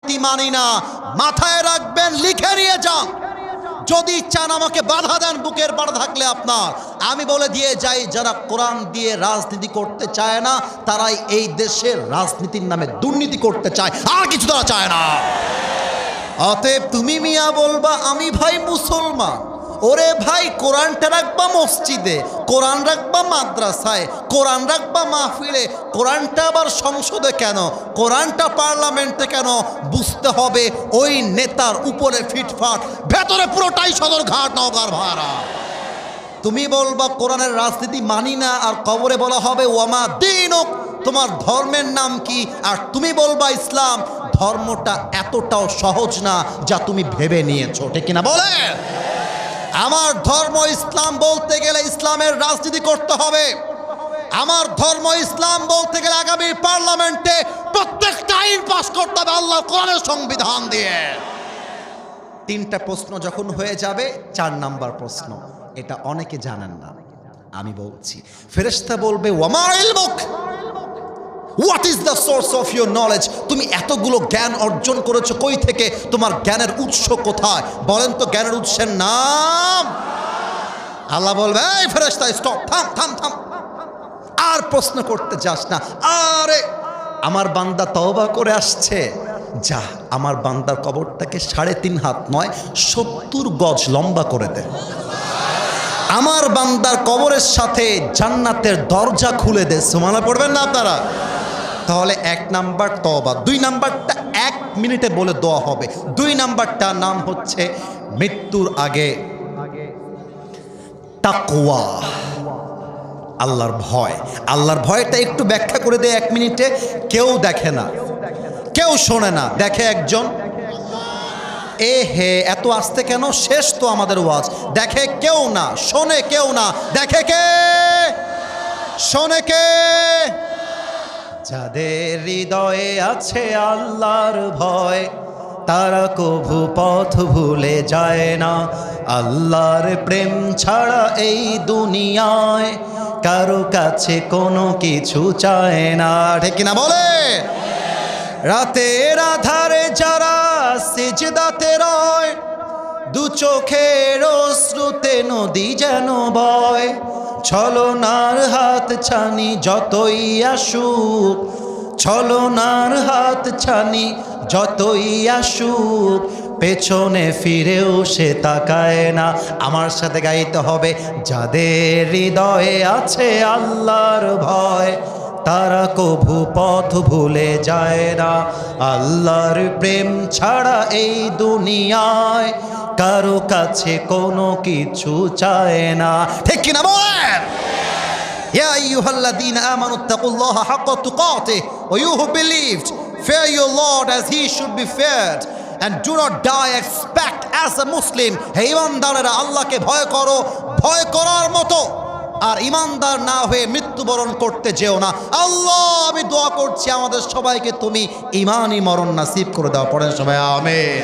মানি না, মাথায় রাখবেন, লিখে নিয়ে যান। যদি চান আমাকে বাধা দেন, বুকের পাড়া থাকলে আপনার। আমি বলে দিয়ে যাই, যারা কোরআন দিয়ে রাজনীতি করতে চায় না, তারাই এই দেশের রাজনীতির নামে দুর্নীতি করতে চায়, আর কিছু তারা চায় না। অতএব তুমি মিয়া বলবা আমি ভাই মুসলমান, ওরে ভাই কোরআনটা রাখবা মসজিদে, কোরআন রাখবা মাদ্রাসায়, কোরআন রাখবা মাহফিলে, কোরআনটা আবার সংসদে কেন, কোরআনটা পার্লামেন্টে কেন? বুঝতে হবে ওই নেতার উপরে ফিটফাট, ভেতরে পুরোটাই সদরঘাট নওগাঁর ভাড়া। তুমি বলবা কোরআনের রাজনীতি মানি না, আর কবরে বলা হবে ওয়ামা দীনুক, তোমার ধর্মের নাম কি? আর তুমি বলবা ইসলাম। ধর্মটা এতটাও সহজ না যা তুমি ভেবে নিয়েছো, ঠিক কিনা বলে? আমার ধর্ম ইসলাম বলতে গেলে ইসলামের রাজনীতি করতে হবে। আমার ধর্ম ইসলাম বলতে গেলে আগামী পার্লামেন্টে প্রত্যেকটা আইন পাস করতে হবে আল্লাহর কোরআনের সংবিধান দিয়ে। তিনটা প্রশ্ন যখন হয়ে যাবে, 4 নাম্বার প্রশ্ন, এটা অনেকে জানেন না, আমি বলছি। ফেরেশতা বলবে ওয়ামা ইলমুক, what is the source of your knowledge? তুমি এতগুলো জ্ঞান অর্জন করেছো কই থেকে? তোমার জ্ঞানের উৎস কোথায়? বলেন তো জ্ঞানের উৎসের নাম। আল্লাহ বলবে এই ফেরেশতা স্টপ, থাম থাম থাম, আর প্রশ্ন করতে যাস না। আরে আমার বান্দা তওবা করে আসছে, যা আমার বান্দার কবরটাকে 3.5 হাত নয় 70 গজ লম্বা করে দে। আমার বান্দার কবরের সাথে জান্নাতের দরজা খুলে দে। সুবহানাল্লাহ পড়বেন না আপনারা? তাহলে 1 নাম্বার তওবা, 2 নাম্বারটা 1 মিনিটে বলে দোয়া হবে। 2 নাম্বারটার নাম হচ্ছে মৃত্যুর আগে তাকওয়া, আল্লাহর ভয়। আল্লাহর ভয়টা একটু ব্যাখ্যা করে দেয় 1 মিনিটে। কেউ দেখে না, কেউ শোনে না, দেখে একজন। এ হে এত আসতে কেন? শেষ তো আমাদের ওয়াজ। দেখে কেউ না, শোনে কেউ না, দেখে কে? শোনে কে? যাদের হৃদয়ে আছে আল্লাহর ভয়, তারা কভু পথ ভুলে যায় না। আল্লাহর প্রেম ছাড়া এই দুনিয়ায় কারো কাছে কোনো কিছু চায় না, ঠিক কিনা বলে? রাতের আধারে যারা সিজদাতে রয়, 2 চোখের অশ্রুতে নদী যেন বয়। ছলনার হাত ছানি যতই আসুক, ছলনার হাত ছানি যতই আসুক, পেছনে ফিরেও সে তাকায় না। আমার সাথে গাইতে হবে, যাদের হৃদয়ে আছে আল্লাহর ভয়, তারা কভু পথ ভুলে যায় না। আল্লাহর প্রেম ছাড়া এই দুনিয়ায় কারো কাছে কোনো কিছু চায় না, ঠিক কিনা বলেন? ইয়া আইয়ুহাল্লাযীনা আমানু তাকুল্লাহা হাক্কা তুকাতিহি ওয়া you who believed, fear your Lord as he should be feared and do not die expect as a Muslim. হে ঈমানদারেরা, আল্লাহকে ভয় করো ভয় করার মতো, আর ইমানদার না হয়ে মৃত্যুবরণ করতে যেও না। আল্লাহ, আমি দোয়া করছি আমাদের সবাইকে তুমি ইমানি মরণ নসিব করে দাও। পড়েন সবাই আমিন।